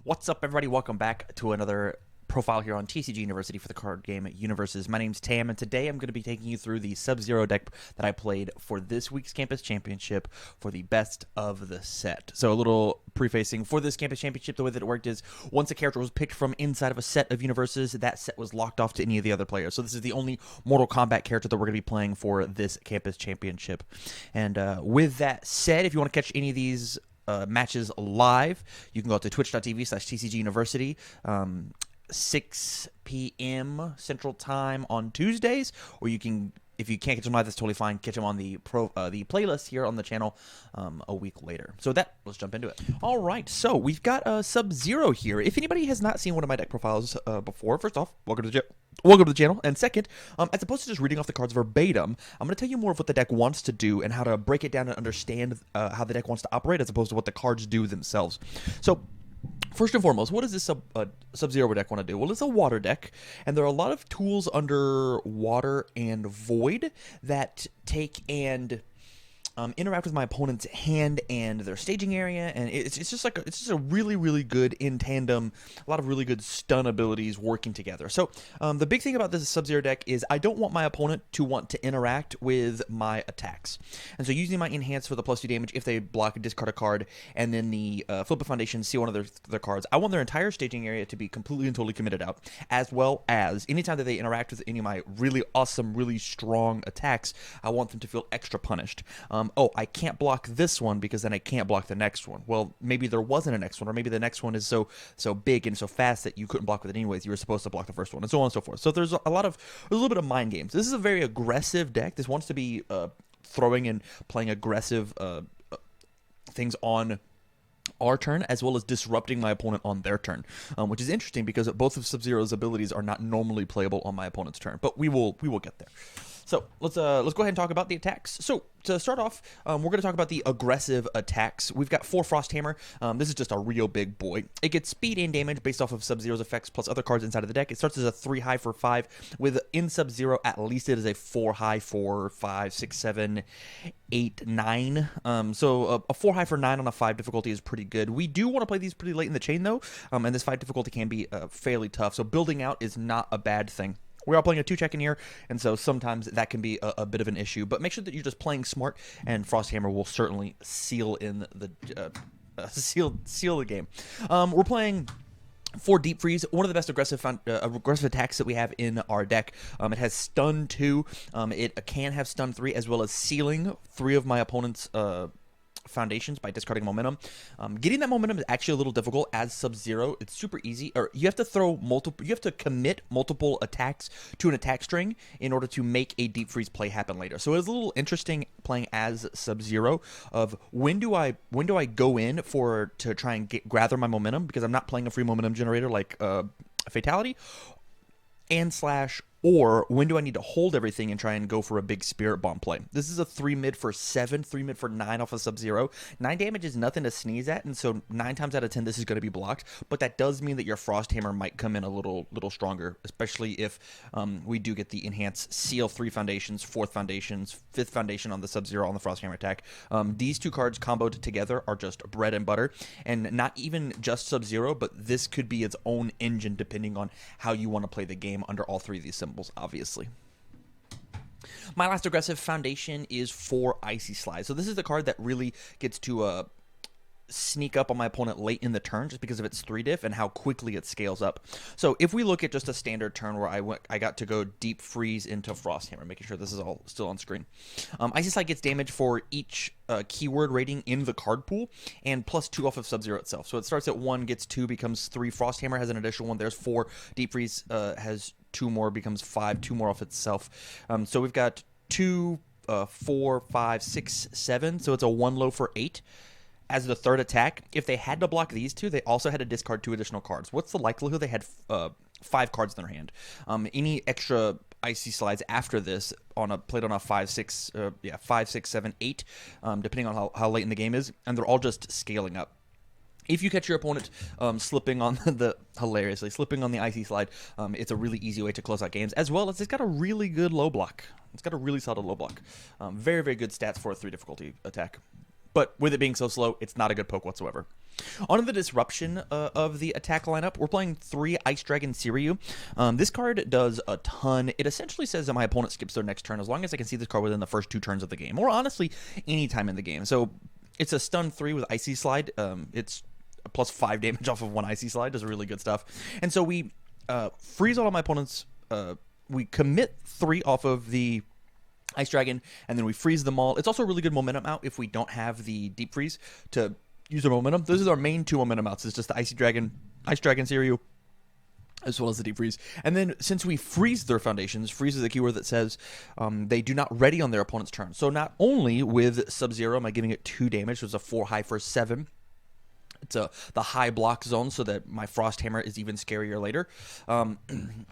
What's up, everybody? Welcome back to another profile here on TCG University for the card game UniVersus. My name's Tam, and today I'm going to be taking you through the Sub-Zero deck that I played for this week's Campus Championship for the best of the set. So a little prefacing for this Campus Championship, the way that it worked is once a character was picked from inside of a set of UniVersus, that set was locked off to any of the other players. So this is the only Mortal Kombat character that we're going to be playing for this Campus Championship. And with that said, if you want to catch any of these matches live, you can go to twitch.tv/TCG University, 6 p.m. Central Time on Tuesdays, or you can, if you can't catch them live, that's totally fine. Catch them on the playlist here on the channel a week later. So let's jump into it. All right, so we've got Sub-Zero here. If anybody has not seen one of my deck profiles before, first off, welcome to the channel. And second, as opposed to just reading off the cards verbatim, I'm going to tell you more of what the deck wants to do and how to break it down and understand how the deck wants to operate as opposed to what the cards do themselves. So first and foremost, what does this Sub-Zero deck want to do? Well, it's a water deck, and there are a lot of tools under water and void that take and interact with my opponent's hand and their staging area, and it's just a really good in tandem, a lot of really good stun abilities working together. So the big thing about this Sub-Zero deck is I don't want my opponent to want to interact with my attacks, and so using my enhance for the +2 damage if they block, discard a card, and then the flip a foundation, seal one of their cards. I want their entire staging area to be completely and totally committed out, as well as anytime that they interact with any of my really awesome, really strong attacks, I want them to feel extra punished. Oh, I can't block this one because then I can't block the next one. Well, maybe there wasn't a next one, or maybe the next one is so big and so fast that you couldn't block with it anyways. You were supposed to block the first one, and so on and so forth. So there's a little bit of mind games. This is a very aggressive deck. This wants to be throwing and playing aggressive things on our turn, as well as disrupting my opponent on their turn, which is interesting because both of Sub-Zero's abilities are not normally playable on my opponent's turn. But we will get there. So let's go ahead and talk about the attacks. So to start off, we're going to talk about the aggressive attacks. We've got 4 Frost Hammer. This is just a real big boy. It gets speed and damage based off of Sub-Zero's effects plus other cards inside of the deck. It starts as a 3 high for 5. With in Sub-Zero, at least it is a 4 high for 5, 6, 7, 8, 9. So a 4 high for 9 on a 5 difficulty is pretty good. We do want to play these pretty late in the chain though, and this 5 difficulty can be fairly tough. So building out is not a bad thing. We are playing a 2-check in here, and so sometimes that can be a bit of an issue. But make sure that you're just playing smart, and Frost Hammer will certainly seal in the seal the game. We're playing 4 Deep Freeze, one of the best aggressive attacks that we have in our deck. It has Stun 2. It can have Stun 3, as well as sealing 3 of my opponent's foundations by discarding momentum. Getting that momentum is actually a little difficult as Sub-Zero. It's super easy, or you have to commit multiple attacks to an attack string in order to make a Deep Freeze play happen later. So it's a little interesting playing as Sub-Zero of when do I go in to try and gather my momentum, because I'm not playing a free momentum generator like Fatality, or when do I need to hold everything and try and go for a big Spirit Bomb play? This is a 3 mid for 7, 3 mid for 9 off of Sub-Zero. 9 damage is nothing to sneeze at, and so 9 times out of 10 this is going to be blocked, but that does mean that your Frost Hammer might come in a little stronger, especially if we do get the Enhance Seal 3 foundations, 4th foundations, 5th foundation on the Sub-Zero on the Frost Hammer attack. These 2 cards comboed together are just bread and butter, and not even just Sub-Zero, but this could be its own engine depending on how you want to play the game under all 3 of these symbols, obviously. My last aggressive foundation is for Icy Slide. So this is the card that really gets to sneak up on my opponent late in the turn just because of its 3 diff and how quickly it scales up. So if we look at just a standard turn where I got to go Deep Freeze into Frost Hammer, making sure this is all still on screen. Icy Slide gets damage for each keyword rating in the card pool, and +2 off of Sub-Zero itself. So it starts at 1, gets 2, becomes 3. Frost Hammer has an additional 1. There's 4. Deep Freeze has 2 more, becomes 5. 2 more off itself. So we've got 2, 4, 5, 6, 7. So it's a 1 low for 8. As the 3rd attack, if they had to block these 2, they also had to discard 2 additional cards. What's the likelihood they had 5 cards in their hand? Any extra Icy Slides after this played on a 5, 6, 7, 8, depending on how late in the game is, and they're all just scaling up. If you catch your opponent slipping on slipping on the Icy Slide, it's a really easy way to close out games, as well as it's got a really good low block. It's got a really solid low block. Very, very good stats for a 3 difficulty attack. But with it being so slow, it's not a good poke whatsoever. On to the disruption of the attack lineup, we're playing 3 Ice Dragon Seiryu. This card does a ton. It essentially says that my opponent skips their next turn as long as I can see this card within the first 2 turns of the game, or honestly, any time in the game. So it's a stun 3 with Icy Slide. It's a plus 5 damage off of 1 Icy Slide. Does really good stuff. And so we freeze all of my opponent's... we commit 3 off of the Ice Dragon, and then we freeze them all. It's also a really good momentum out if we don't have the Deep Freeze to use our momentum. Those are our main 2 momentum outs. It's just the Ice Dragon Seiryu, as well as the Deep Freeze. And then since we freeze their foundations, freeze is a keyword that says they do not ready on their opponent's turn. So not only with Sub-Zero am I giving it 2 damage, so it's a 4 high for 7. It's the high block zone so that my Frost Hammer is even scarier later.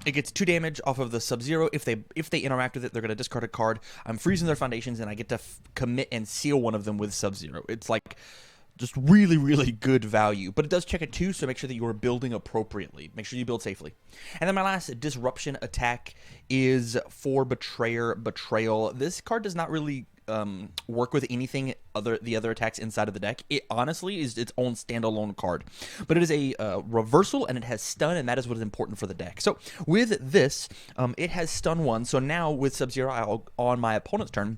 It gets 2 damage off of the Sub-Zero. If they interact with it, they're going to discard a card. I'm freezing their foundations, and I get to commit and seal one of them with Sub-Zero. It's like just really, really good value. But it does check it too, so make sure that you are building appropriately. Make sure you build safely. And then my last disruption attack is for Betrayal. This card does not really work with anything the other attacks inside of the deck. It honestly is its own standalone card, but it is a reversal, and it has stun, and that is what is important for the deck. So with this, it has stun 1. So now with Sub-Zero, on my opponent's turn,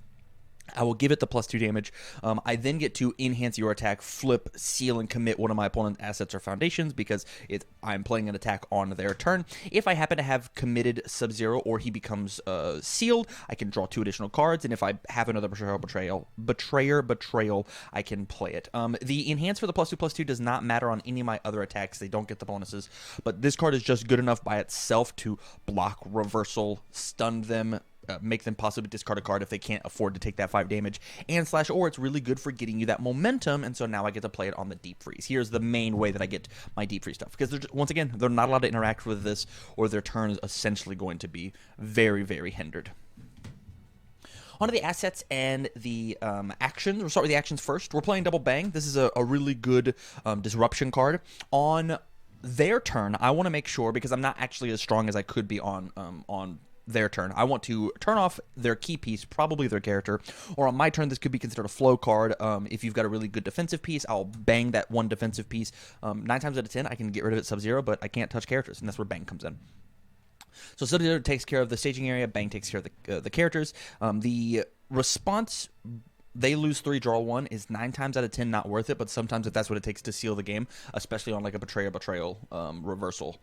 I will give it the plus 2 damage. I then get to enhance your attack, flip, seal, and commit one of my opponent's assets or foundations because I'm playing an attack on their turn. If I happen to have committed Sub-Zero or he becomes sealed, I can draw 2 additional cards, and if I have another Betrayal, I can play it. The enhance for the plus 2 does not matter on any of my other attacks. They don't get the bonuses, but this card is just good enough by itself to block, reversal, stun them, make them possibly discard a card if they can't afford to take that 5 damage, and or it's really good for getting you that momentum, and so now I get to play it on the Deep Freeze. Here's the main way that I get my Deep Freeze stuff, because once again, they're not allowed to interact with this, or their turn is essentially going to be very, very hindered. On to the assets and the actions. We'll start with the actions first. We're playing Double Bang. This is a really good disruption card. On their turn, I want to make sure, because I'm not actually as strong as I could be on their turn, I want to turn off their key piece, probably their character, or on my turn this could be considered a flow card. If you've got a really good defensive piece, I'll bang that 1 defensive piece. 9 times out of 10 I can get rid of it Sub-Zero, but I can't touch characters, and that's where Bang comes in. So Sub-Zero takes care of the staging area, Bang takes care of the characters. The response, they lose 3, draw 1, is 9 times out of 10 not worth it, but sometimes if that's what it takes to seal the game, especially on like a Betrayal reversal,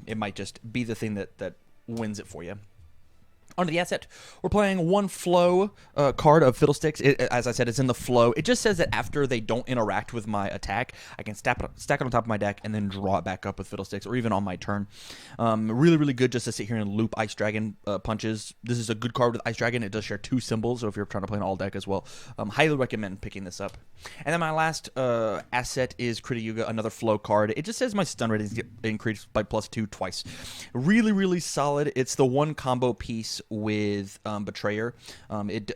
it might just be the thing that wins it for you. Onto the asset, we're playing 1 flow card of Fiddlesticks. As I said, it's in the flow. It just says that after they don't interact with my attack, I can stack it on top of my deck and then draw it back up with Fiddlesticks, or even on my turn. Really, really good just to sit here and loop Ice Dragon punches. This is a good card with Ice Dragon. It does share 2 symbols, so if you're trying to play an all deck as well, highly recommend picking this up. And then my last asset is Krita Yuga, another flow card. It just says my stun ratings get increased by +2 twice. Really, really solid. It's the 1 combo piece with Betrayer.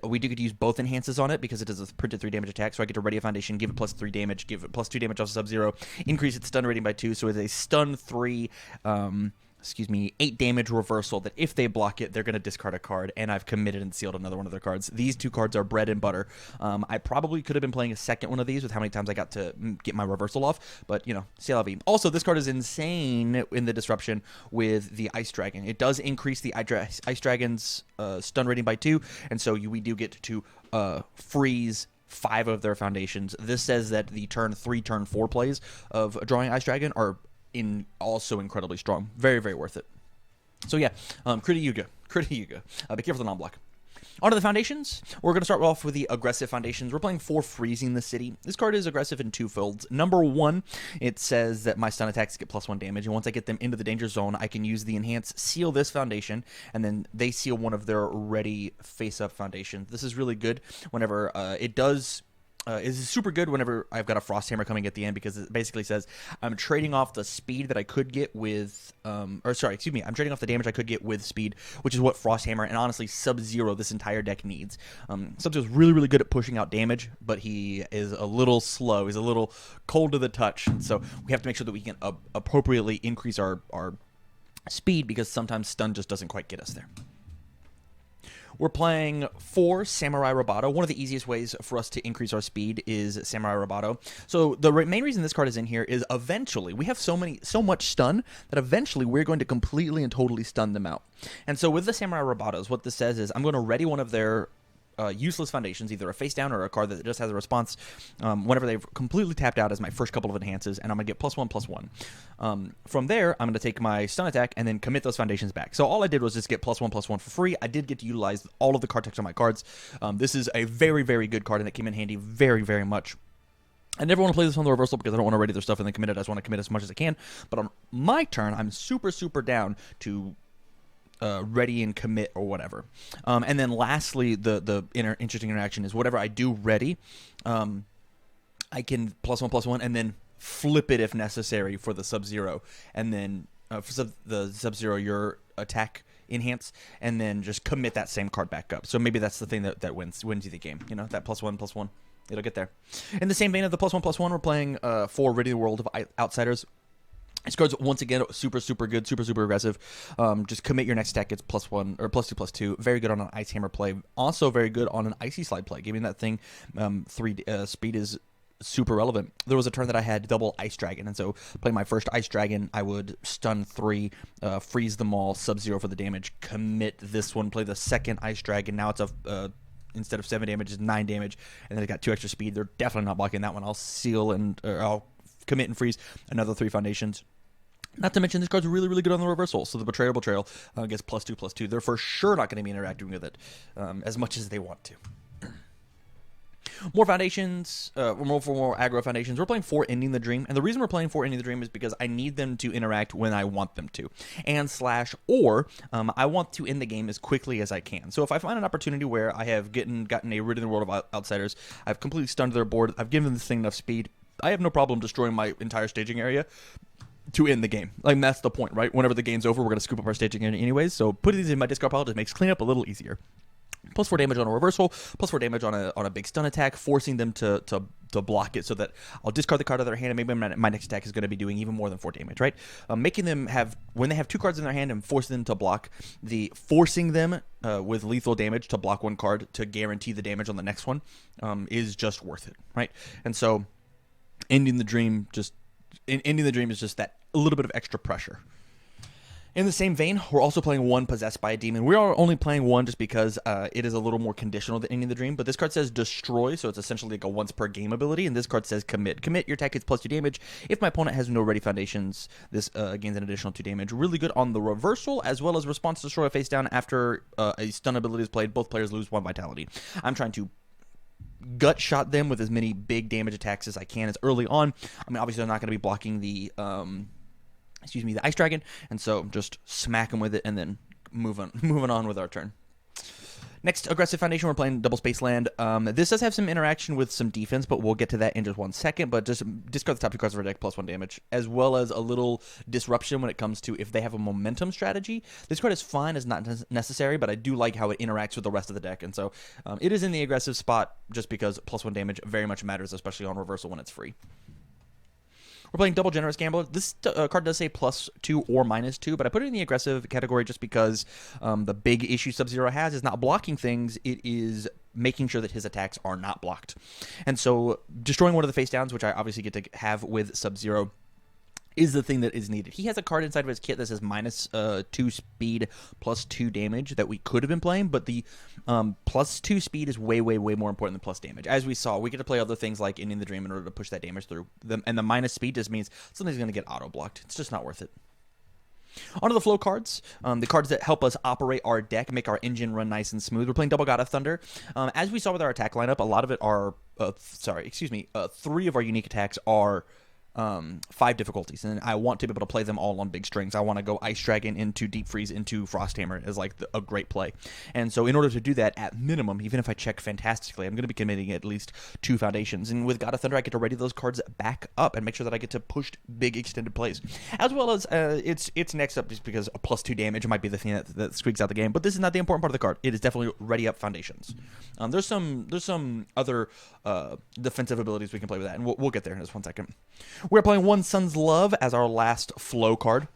We do get to use both enhances on it because it does a printed 3 damage attack, so I get to ready a foundation, give it +3 damage, give it +2 damage off Sub-Zero, increase its stun rating by 2, so it's a stun 3 8 damage reversal that if they block it, they're going to discard a card, and I've committed and sealed another one of their cards. These 2 cards are bread and butter. I probably could have been playing a second one of these with how many times I got to get my reversal off, but, c'est la vie. Also, this card is insane in the disruption with the Ice Dragon. It does increase the Ice Dragon's stun rating by 2, and so we do get to freeze 5 of their foundations. This says that the turn 3, turn 4 plays of drawing Ice Dragon are also incredibly strong. Very, very worth it. So yeah, Krita Yuga. Be careful the non-block. On to the foundations. We're going to start off with the aggressive foundations. We're playing 4 Freezing the City. This card is aggressive in 2 folds. Number 1, it says that my stun attacks get +1 damage, and once I get them into the danger zone, I can use the enhance, seal this foundation, and then they seal one of their ready face-up foundations. This is really good whenever it does... is super good whenever I've got a Frost Hammer coming at the end, because it basically says I'm trading off the speed that I could get with, I'm trading off the damage I could get with speed, which is what Frost Hammer and honestly Sub-Zero this entire deck needs. Sub-Zero's really, really good at pushing out damage, but he is a little slow. He's a little cold to the touch, so we have to make sure that we can appropriately increase our speed, because sometimes stun just doesn't quite get us there. We're playing 4 Samurai Roboto. One of the easiest ways for us to increase our speed is Samurai Roboto. So the main reason this card is in here is eventually, we have so much stun that eventually we're going to completely and totally stun them out. And so with the Samurai Robotos, what this says is I'm going to ready one of their useless foundations, either a face down or a card that just has a response whenever they've completely tapped out as my first couple of enhances, and I'm going to get +1/+1. From there, I'm going to take my stun attack and then commit those foundations back. So all I did was just get +1/+1 for free. I did get to utilize all of the card text on my cards. This is a very, very good card, and it came in handy very, very much. I never want to play this on the reversal because I don't want to ready their stuff and then commit it. I just want to commit as much as I can. But on my turn, I'm super, super down to ready and commit or whatever. And then lastly, the interesting interaction is whatever I do ready, I can +1/+1 and then flip it if necessary for the Sub-Zero. And then for the Sub-Zero, your attack enhance, and then just commit that same card back up. So maybe that's the thing that wins you the game. You know, that +1/+1. It'll get there. In the same vein of the +1/+1, we're playing 4 Rid the World of Outsiders. This card's once again super, super good, super, super aggressive. Just commit your next attack, gets +1 or +2/+2. Very good on an Ice Hammer play. Also very good on an Icy Slide play. Giving that thing 3 speed is super relevant. There was a turn that I had double Ice Dragon, and so playing my first Ice Dragon, I would stun 3, freeze them all, Sub-Zero for the damage, commit this one, play the second Ice Dragon. Now it's a instead of 7 damage, it's 9 damage, and then it got 2 extra speed. They're definitely not blocking that one. I'll seal I'll commit and freeze another 3 foundations. Not to mention, this card's really, really good on the reversal. So the Betrayal gets +2/+2. They're for sure not going to be interacting with it as much as they want to. More foundations, more aggro foundations. We're playing 4 Ending the Dream, and the reason we're playing 4 Ending the Dream is because I need them to interact when I want them to, or I want to end the game as quickly as I can. So if I find an opportunity where I have gotten a Rid the World of Outsiders, I've completely stunned their board, I've given this thing enough speed, I have no problem destroying my entire staging area to end the game. Like, that's the point, right? Whenever the game's over, we're going to scoop up our staging area anyways, so putting these in my discard pile just makes cleanup a little easier. +4 damage on a reversal, +4 damage on a big stun attack, forcing them to block it so that I'll discard the card out of their hand, and maybe my next attack is going to be doing even more than 4 damage, right? Making them have, when they have 2 cards in their hand and forcing them to block, forcing them with lethal damage to block 1 card to guarantee the damage on the next one is just worth it, right? And so Ending the Dream is just that a little bit of extra pressure. In the same vein, we're also playing 1 Possessed by a Demon. We are only playing 1 just because it is a little more conditional than Ending the Dream, but this card says Destroy, so it's essentially like a once per game ability, and this card says Commit. Commit, your attack gets +2 damage. If my opponent has no ready foundations, this gains an additional 2 damage. Really good on the reversal, as well as Response to Destroy face down after a stun ability is played. Both players lose 1 vitality. I'm trying to gut shot them with as many big damage attacks as I can as early on. I mean, obviously, they're not going to be blocking the Ice Dragon, and so just smack them with it and then moving on with our turn. Next, Aggressive Foundation, we're playing Double Space Land. This does have some interaction with some defense, but we'll get to that in just 1 second. But just discard the top 2 cards of our deck, +1 damage, as well as a little disruption when it comes to if they have a momentum strategy. This card is fine, it's not necessary, but I do like how it interacts with the rest of the deck. And so it is in the aggressive spot just because +1 damage very much matters, especially on reversal when it's free. We're playing Double Generous Gambler. This card does say +2 or -2, but I put it in the aggressive category just because the big issue Sub-Zero has is not blocking things. It is making sure that his attacks are not blocked. And so destroying one of the face downs, which I obviously get to have with Sub-Zero, is the thing that is needed. He has a card inside of his kit that says -2 speed, +2 damage that we could have been playing, but the +2 speed is way, way, way more important than plus damage. As we saw, we get to play other things like Ending the Dream in order to push that damage through. And the minus speed just means something's going to get auto-blocked. It's just not worth it. Onto the flow cards, the cards that help us operate our deck, make our engine run nice and smooth. We're playing Double God of Thunder. As we saw with our attack lineup, a lot of it are, 3 of our unique attacks are 5 difficulties, and I want to be able to play them all on big strings. I want to go Ice Dragon into Deep Freeze into Frost Hammer as like a great play. And so in order to do that, at minimum, even if I check fantastically, I'm going to be committing at least 2 foundations. And with God of Thunder, I get to ready those cards back up and make sure that I get to push big extended plays. As well as it's next up just because a +2 damage might be the thing that squeaks out the game. But this is not the important part of the card. It is definitely ready up foundations. There's some other defensive abilities we can play with that, and we'll get there in just 1 second. We're playing 1 Sun's Love as our last flow card.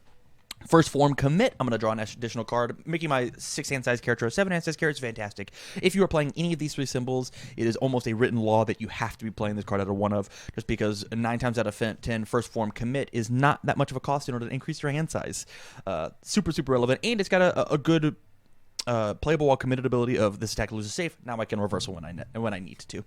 First form commit, I'm going to draw an additional card, making my 6-hand size character a 7-hand size character. It's fantastic. If you are playing any of these 3 symbols, it is almost a written law that you have to be playing this card out of one of, just because 9 times out of 10, first form commit is not that much of a cost in order to increase your hand size. Super relevant, and it's got a good playable while committed ability of this attack loses safe. Now I can reversal when I need to.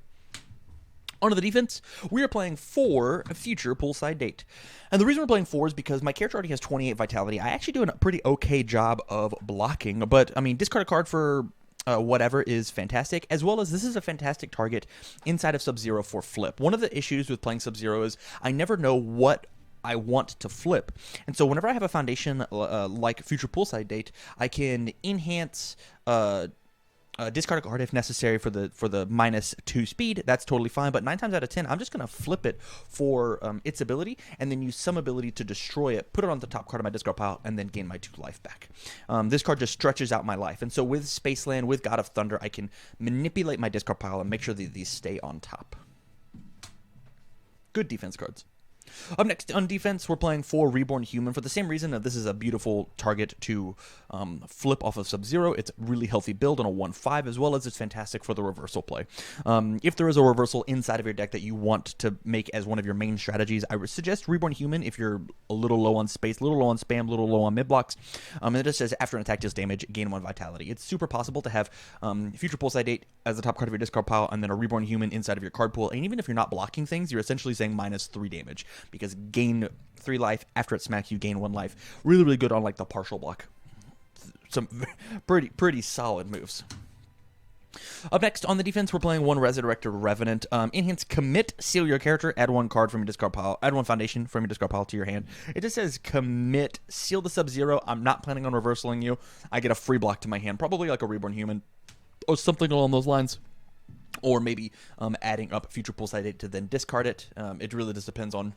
On to the defense, we are playing 4 Future Poolside Date. And the reason we're playing 4 is because my character already has 28 vitality. I actually do a pretty okay job of blocking, but, I mean, discard a card for whatever is fantastic, as well as this is a fantastic target inside of Sub-Zero for flip. One of the issues with playing Sub-Zero is I never know what I want to flip. And so whenever I have a foundation like Future Poolside Date, I can enhance... discard a card if necessary for the -2 speed. That's totally fine, but 9 times out of 10, I'm just going to flip it for its ability, and then use some ability to destroy it, put it on the top card of my discard pile, and then gain my 2 life back. This card just stretches out my life, and so with Spaceland, with God of Thunder, I can manipulate my discard pile and make sure that these stay on top. Good defense cards. Up next on defense, we're playing 4 Reborn Human for the same reason that this is a beautiful target to flip off of Sub-Zero. It's a really healthy build on a 1/5, as well as it's fantastic for the reversal play. If there is a reversal inside of your deck that you want to make as one of your main strategies, I would suggest Reborn Human if you're a little low on space, a little low on spam, a little low on mid-blocks. And it just says, after an attack deals damage, gain 1 vitality. It's super possible to have Future Poolside Date as the top card of your discard pile, and then a Reborn Human inside of your card pool. And even if you're not blocking things, you're essentially saying -3 damage, because gain 3 life, after it smacks you gain 1 life. Really good on like the partial block. Some pretty solid moves. Up next on the defense, we're playing 1 Resurrected Revenant. Enhance commit, seal your character, add 1 card from your discard pile, add 1 foundation from your discard pile to your hand. It just says commit, seal the Sub-Zero. I'm not planning on reversaling you. I get a free block to my hand, probably like a Reborn Human or something along those lines. Or maybe adding up Future Poolside Date to then discard it. It really just depends on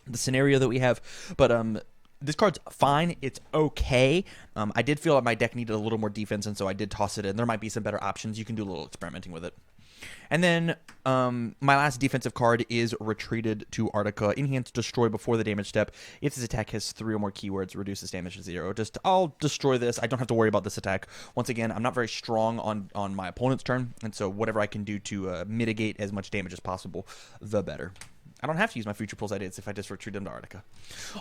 the scenario that we have, but this card's fine. It's okay. I did feel like my deck needed a little more defense, and so I did toss it in. There might be some better options. You can do a little experimenting with it. And then my last defensive card is Retreated to Arctica. Enhance Destroy before the damage step. If this attack has 3 or more keywords, reduces damage to 0. I'll destroy this. I don't have to worry about this attack. Once again, I'm not very strong on my opponent's turn, and so whatever I can do to mitigate as much damage as possible, the better. I don't have to use my Future Poolside Dates if I just retreat them to Arctica.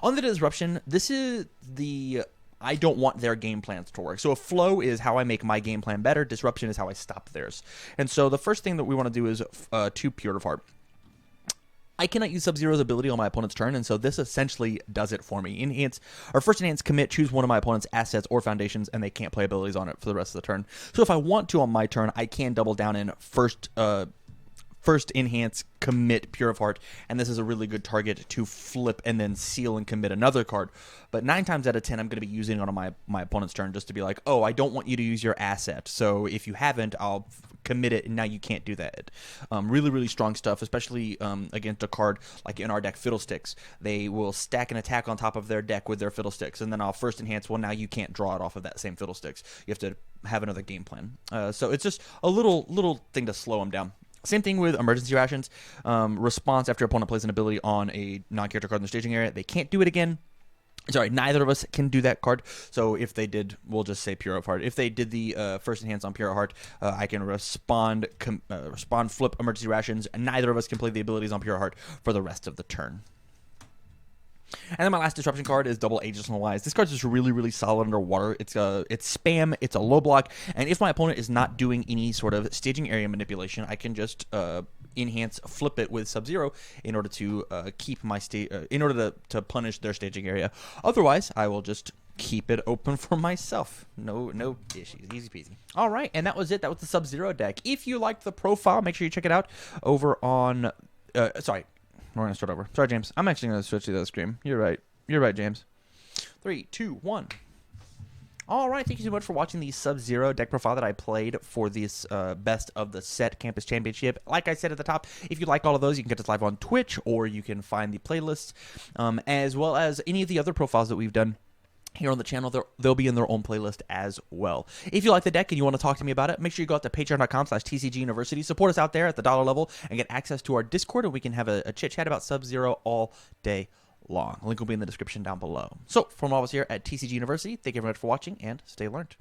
On the Disruption, this is the... I don't want their game plans to work. So a flow is how I make my game plan better. Disruption is how I stop theirs. And so the first thing that we want to do is 2 Pure of Heart. I cannot use Sub-Zero's ability on my opponent's turn, and so this essentially does it for me. First enhance commit, choose one of my opponent's assets or foundations, and they can't play abilities on it for the rest of the turn. So if I want to on my turn, I can double down in first enhance, commit, Pure of Heart, and this is a really good target to flip and then seal and commit another card. But 9 times out of 10, I'm going to be using it on my opponent's turn just to be like, oh, I don't want you to use your asset. So if you haven't, I'll commit it, and now you can't do that. Really strong stuff, especially against a card like in our deck, Fiddlesticks. They will stack an attack on top of their deck with their Fiddlesticks, and then I'll first enhance, well, now you can't draw it off of that same Fiddlesticks. You have to have another game plan. So it's just a little thing to slow them down. Same thing with Emergency Rations. Response after opponent plays an ability on a non-character card in the staging area. They can't do it again. Sorry, neither of us can do that card. So if they did, we'll just say Pure of Heart. If they did the first enhance on Pure of Heart, I can respond, flip Emergency Rations. And neither of us can play the abilities on Pure of Heart for the rest of the turn. And then my last disruption card is Double Ageless and Wise. This card's just really solid underwater. It's spam, it's a low block, and if my opponent is not doing any sort of staging area manipulation, I can just enhance, flip it with Sub-Zero in order to keep my to punish their staging area. Otherwise, I will just keep it open for myself. No issues. Easy peasy. All right, and that was it. That was the Sub-Zero deck. If you liked the profile, make sure you check it out over on sorry. We're going to start over. Sorry, James. I'm actually going to switch to the other screen. You're right, James. 3, 2, 1. All right. Thank you so much for watching the Sub-Zero deck profile that I played for this Best of the Set Campus Championship. Like I said at the top, if you like all of those, you can get us live on Twitch, or you can find the playlists, as well as any of the other profiles that we've done here on the channel. They'll be in their own playlist as well. If you like the deck and you want to talk to me about it, make sure you go out to patreon.com/TCGUniversity. Support us out there at the dollar level and get access to our Discord, and we can have a chit-chat about Sub-Zero all day long. Link will be in the description down below. So, from all of us here at TCG University, thank you very much for watching and stay learned.